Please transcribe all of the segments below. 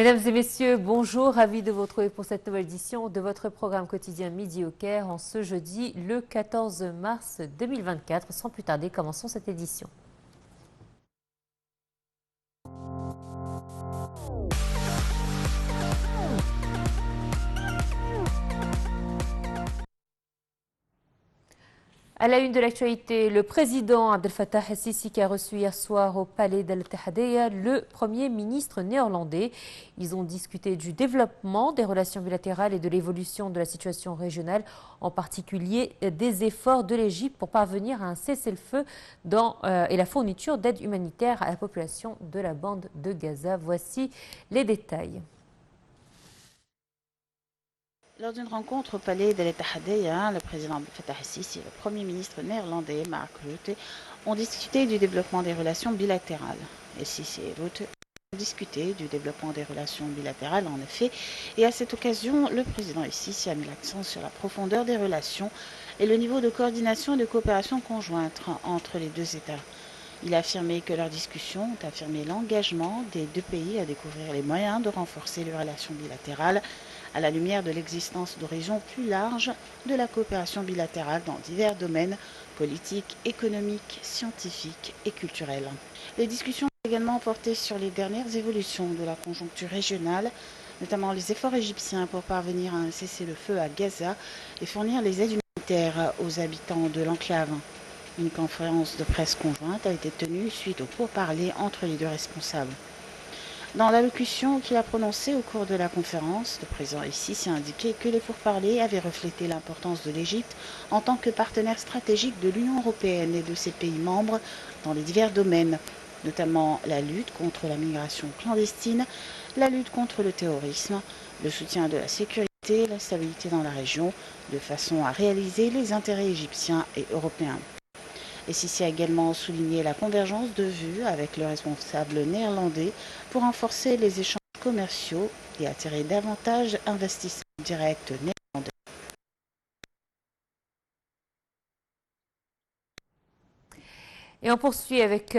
Mesdames et messieurs, bonjour, ravi de vous retrouver pour cette nouvelle édition de votre programme quotidien Midi au Caire en ce jeudi le 14 mars 2024. Sans plus tarder, commençons cette édition. À la une de l'actualité, le président Abdel Fattah el-Sisi qui a reçu hier soir au palais d'Al-Ittihadiyya le premier ministre néerlandais. Ils ont discuté du développement des relations bilatérales et de l'évolution de la situation régionale, en particulier des efforts de l'Égypte pour parvenir à un cessez-le-feu et la fourniture d'aide humanitaire à la population de la bande de Gaza. Voici les détails. Lors d'une rencontre au palais d'Al-Ittihadiyya, le président Abdel Fattah el-Sisi et le premier ministre néerlandais Mark Rutte ont discuté du développement des relations bilatérales. El-Sisi et Rutte ont discuté du développement des relations bilatérales en effet, et à cette occasion, le président el-Sisi a mis l'accent sur la profondeur des relations et le niveau de coordination et de coopération conjointe entre les deux États. Il a affirmé que leurs discussions ont affirmé l'engagement des deux pays à découvrir les moyens de renforcer les relations bilatérales à la lumière de l'existence d'horizons plus larges de la coopération bilatérale dans divers domaines politiques, économiques, scientifiques et culturels. Les discussions ont également porté sur les dernières évolutions de la conjoncture régionale, notamment les efforts égyptiens pour parvenir à un cessez-le-feu à Gaza et fournir les aides humanitaires aux habitants de l'enclave. Une conférence de presse conjointe a été tenue suite aux pourparlers entre les deux responsables. Dans l'allocution qu'il a prononcée au cours de la conférence, le président el-Sisi a indiqué que les pourparlers avaient reflété l'importance de l'Égypte en tant que partenaire stratégique de l'Union européenne et de ses pays membres dans les divers domaines, notamment la lutte contre la migration clandestine, la lutte contre le terrorisme, le soutien de la sécurité et la stabilité dans la région, de façon à réaliser les intérêts égyptiens et européens. El-Sisi a également souligné la convergence de vues avec le responsable néerlandais pour renforcer les échanges commerciaux et attirer davantage d'investissements directs néerlandais. Et on poursuit avec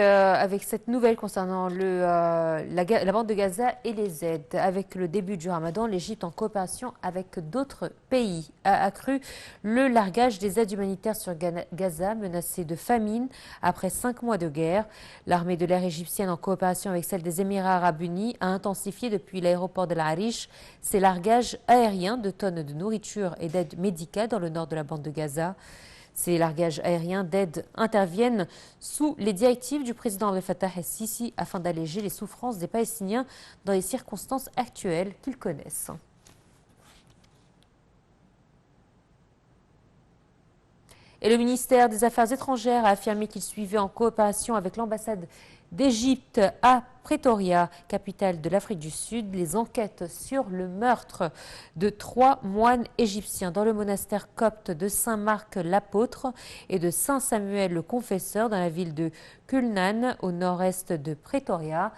cette nouvelle concernant la bande de Gaza et les aides. Avec le début du Ramadan, l'Égypte, en coopération avec d'autres pays, a accru le largage des aides humanitaires sur Gaza, menacée de famine après 5 mois de guerre. L'armée de l'air égyptienne, en coopération avec celle des Émirats arabes unis, a intensifié depuis l'aéroport de l'Arish ses largages aériens de tonnes de nourriture et d'aide médicale dans le nord de la bande de Gaza. Ces largages aériens d'aide interviennent sous les directives du président Abdel Fattah el-Sisi afin d'alléger les souffrances des Palestiniens dans les circonstances actuelles qu'ils connaissent. Et le ministère des Affaires étrangères a affirmé qu'il suivait en coopération avec l'ambassade d'Égypte à Pretoria, capitale de l'Afrique du Sud, les enquêtes sur le meurtre de 3 moines égyptiens dans le monastère copte de Saint-Marc l'Apôtre et de Saint-Samuel le Confesseur dans la ville de Culnan, au nord-est de Pretoria.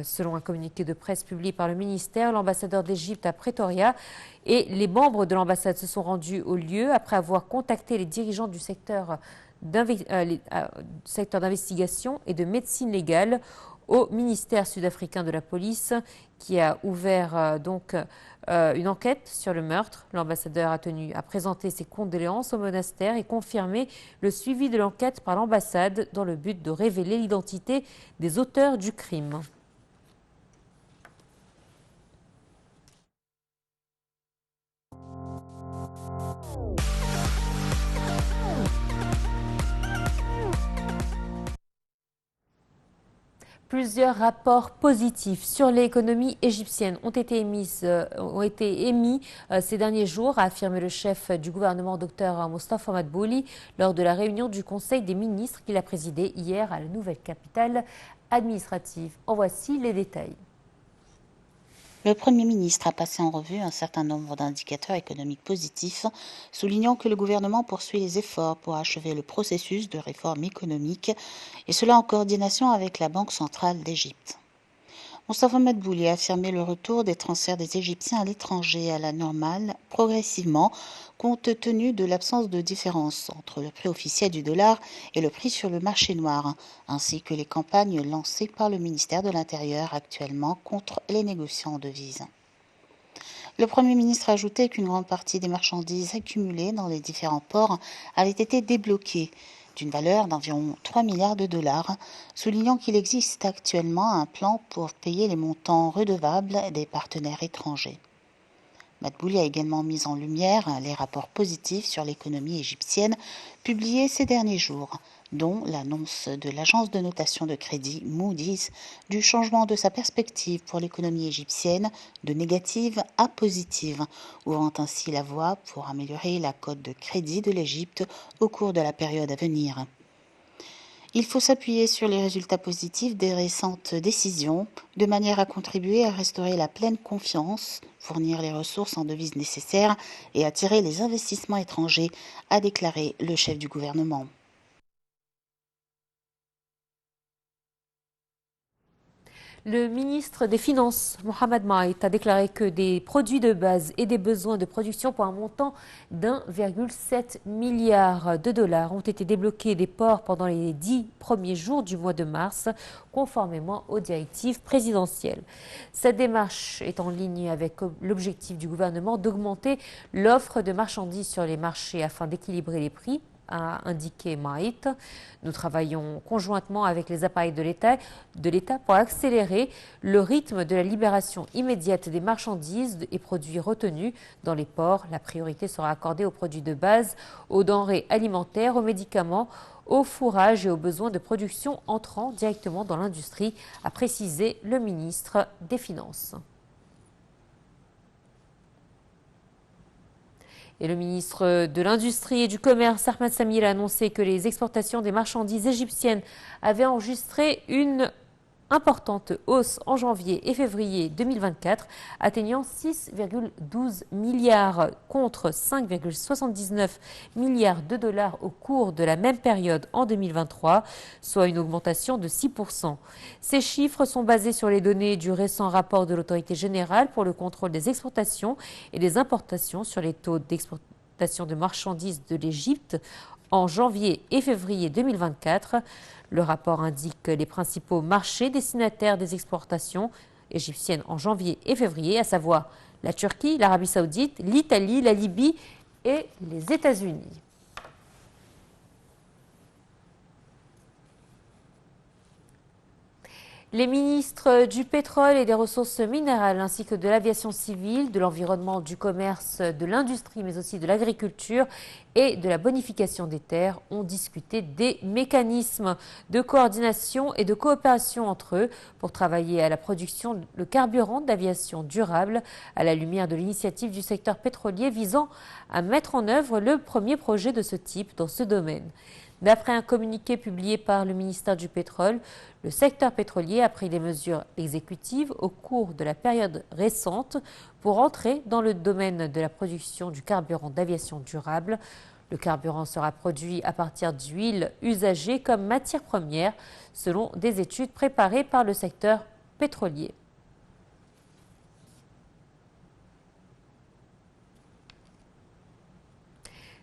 Selon un communiqué de presse publié par le ministère, l'ambassadeur d'Égypte à Pretoria et les membres de l'ambassade se sont rendus au lieu après avoir contacté les dirigeants du secteur d'investigation et de médecine légale au ministère sud-africain de la police qui a ouvert une enquête sur le meurtre. L'ambassadeur a tenu à présenter ses condoléances au monastère et confirmer le suivi de l'enquête par l'ambassade dans le but de révéler l'identité des auteurs du crime. Plusieurs rapports positifs sur l'économie égyptienne ont été émis ces derniers jours, a affirmé le chef du gouvernement, Dr Mostafa Madbouli, lors de la réunion du Conseil des ministres qu'il a présidé hier à la nouvelle capitale administrative. En voici les détails. Le Premier ministre a passé en revue un certain nombre d'indicateurs économiques positifs, soulignant que le gouvernement poursuit les efforts pour achever le processus de réforme économique, et cela en coordination avec la Banque centrale d'Égypte. Mostafa Madbouli a affirmé le retour des transferts des Égyptiens à l'étranger à la normale progressivement, compte tenu de l'absence de différence entre le prix officiel du dollar et le prix sur le marché noir, ainsi que les campagnes lancées par le ministère de l'Intérieur actuellement contre les négociants en devises. Le Premier ministre a ajouté qu'une grande partie des marchandises accumulées dans les différents ports avaient été débloquées, d'une valeur d'environ 3 milliards de dollars, soulignant qu'il existe actuellement un plan pour payer les montants redevables des partenaires étrangers. Madbouli a également mis en lumière les rapports positifs sur l'économie égyptienne publiés ces derniers jours, dont l'annonce de l'agence de notation de crédit Moody's du changement de sa perspective pour l'économie égyptienne de négative à positive, ouvrant ainsi la voie pour améliorer la cote de crédit de l'Égypte au cours de la période à venir. Il faut s'appuyer sur les résultats positifs des récentes décisions, de manière à contribuer à restaurer la pleine confiance, fournir les ressources en devises nécessaires et attirer les investissements étrangers, a déclaré le chef du gouvernement. Le ministre des Finances, Mohamed Maït, a déclaré que des produits de base et des besoins de production pour un montant d'1,7 milliard de dollars ont été débloqués des ports pendant les 10 premiers jours du mois de mars, conformément aux directives présidentielles. Cette démarche est en ligne avec l'objectif du gouvernement d'augmenter l'offre de marchandises sur les marchés afin d'équilibrer les prix, a indiqué Maït. Nous travaillons conjointement avec les appareils de l'État pour accélérer le rythme de la libération immédiate des marchandises et produits retenus dans les ports. La priorité sera accordée aux produits de base, aux denrées alimentaires, aux médicaments, au fourrage et aux besoins de production entrant directement dans l'industrie, a précisé le ministre des Finances. Et le ministre de l'Industrie et du Commerce, Ahmed Samir, a annoncé que les exportations des marchandises égyptiennes avaient enregistré une importante hausse en janvier et février 2024, atteignant 6,12 milliards contre 5,79 milliards de dollars au cours de la même période en 2023, soit une augmentation de 6%. Ces chiffres sont basés sur les données du récent rapport de l'Autorité générale pour le contrôle des exportations et des importations sur les taux d'exportation de marchandises de l'Égypte en janvier et février 2024. Le rapport indique les principaux marchés destinataires des exportations égyptiennes en janvier et février, à savoir la Turquie, l'Arabie saoudite, l'Italie, la Libye et les États-Unis. Les ministres du pétrole et des ressources minérales ainsi que de l'aviation civile, de l'environnement, du commerce, de l'industrie mais aussi de l'agriculture et de la bonification des terres ont discuté des mécanismes de coordination et de coopération entre eux pour travailler à la production de carburant d'aviation durable à la lumière de l'initiative du secteur pétrolier visant à mettre en œuvre le premier projet de ce type dans ce domaine. D'après un communiqué publié par le ministère du Pétrole, le secteur pétrolier a pris des mesures exécutives au cours de la période récente pour entrer dans le domaine de la production du carburant d'aviation durable. Le carburant sera produit à partir d'huile usagée comme matière première, selon des études préparées par le secteur pétrolier.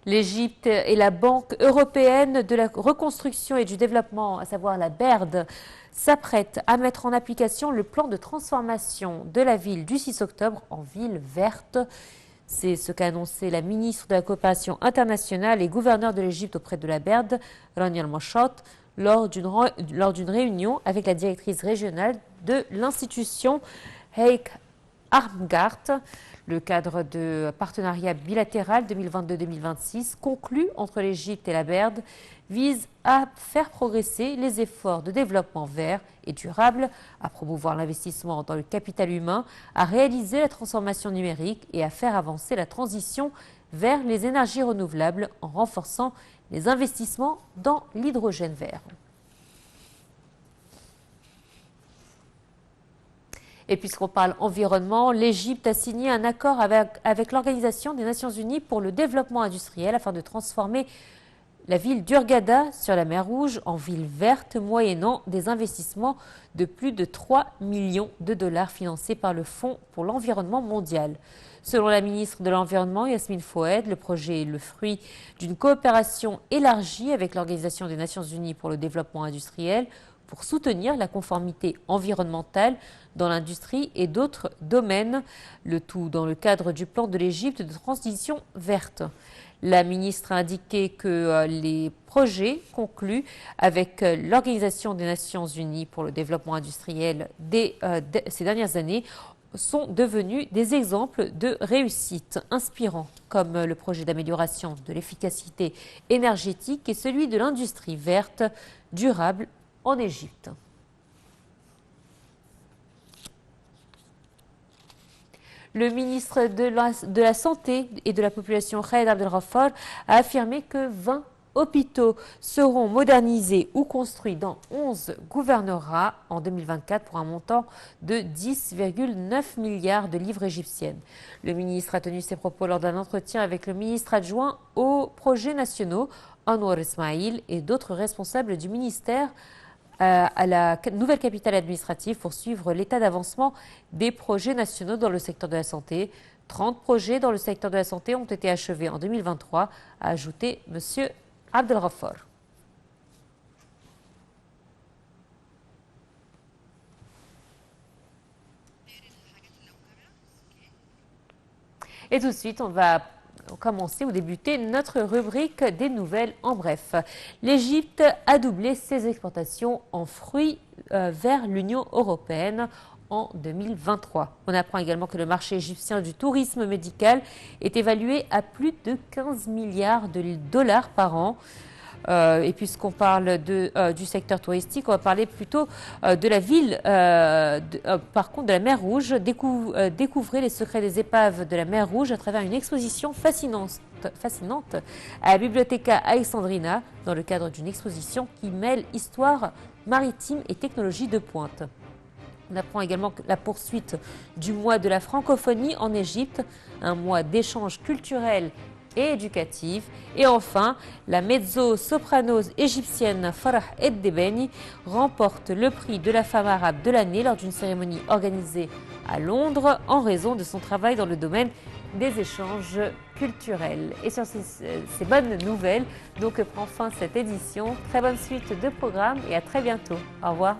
L'Égypte et la Banque européenne de la reconstruction et du développement, à savoir la BERD, s'apprêtent à mettre en application le plan de transformation de la ville du 6 octobre en ville verte. C'est ce qu'a annoncé la ministre de la Coopération internationale et gouverneur de l'Égypte auprès de la BERD, Rania Al-Mashot, lors d'une réunion avec la directrice régionale de l'institution, Heik Armgart. Le cadre de partenariat bilatéral 2022-2026 conclu entre l'Égypte et la BERD vise à faire progresser les efforts de développement vert et durable, à promouvoir l'investissement dans le capital humain, à réaliser la transformation numérique et à faire avancer la transition vers les énergies renouvelables en renforçant les investissements dans l'hydrogène vert. Et puisqu'on parle environnement, l'Égypte a signé un accord avec l'Organisation des Nations Unies pour le développement industriel afin de transformer la ville d'Hurghada sur la mer Rouge en ville verte moyennant des investissements de plus de 3 millions de dollars financés par le Fonds pour l'environnement mondial. Selon la ministre de l'Environnement, Yasmine Foued, le projet est le fruit d'une coopération élargie avec l'Organisation des Nations Unies pour le développement industriel pour soutenir la conformité environnementale dans l'industrie et d'autres domaines, le tout dans le cadre du plan de l'Égypte de transition verte. La ministre a indiqué que les projets conclus avec l'Organisation des Nations Unies pour le développement industriel ces dernières années sont devenus des exemples de réussite inspirants, comme le projet d'amélioration de l'efficacité énergétique et celui de l'industrie verte durable en Égypte. Le ministre de la Santé et de la Population, Khaled Abdelghafar, a affirmé que 20 hôpitaux seront modernisés ou construits dans 11 gouvernorats en 2024 pour un montant de 10,9 milliards de livres égyptiennes. Le ministre a tenu ses propos lors d'un entretien avec le ministre adjoint aux projets nationaux, Anwar Ismail, et d'autres responsables du ministère à la nouvelle capitale administrative pour suivre l'état d'avancement des projets nationaux dans le secteur de la santé. 30 projets dans le secteur de la santé ont été achevés en 2023, a ajouté M. Abdelghafar. Et tout de suite, on va commencer ou débuter notre rubrique des nouvelles en bref. L'Égypte a doublé ses exportations en fruits vers l'Union européenne en 2023. On apprend également que le marché égyptien du tourisme médical est évalué à plus de 15 milliards de dollars par an. Et puisqu'on parle du secteur touristique, on va parler plutôt de la ville, par contre de la mer Rouge. Découvrez les secrets des épaves de la mer Rouge à travers une exposition fascinante à la Biblioteca Alexandrina, dans le cadre d'une exposition qui mêle histoire maritime et technologie de pointe. On apprend également la poursuite du mois de la francophonie en Égypte, un mois d'échanges culturels et éducative. Et enfin, la mezzo-soprano égyptienne Farah Eddebeni remporte le prix de la femme arabe de l'année lors d'une cérémonie organisée à Londres en raison de son travail dans le domaine des échanges culturels. Et sur ces bonnes nouvelles, donc prend fin cette édition. Très bonne suite de programme et à très bientôt. Au revoir.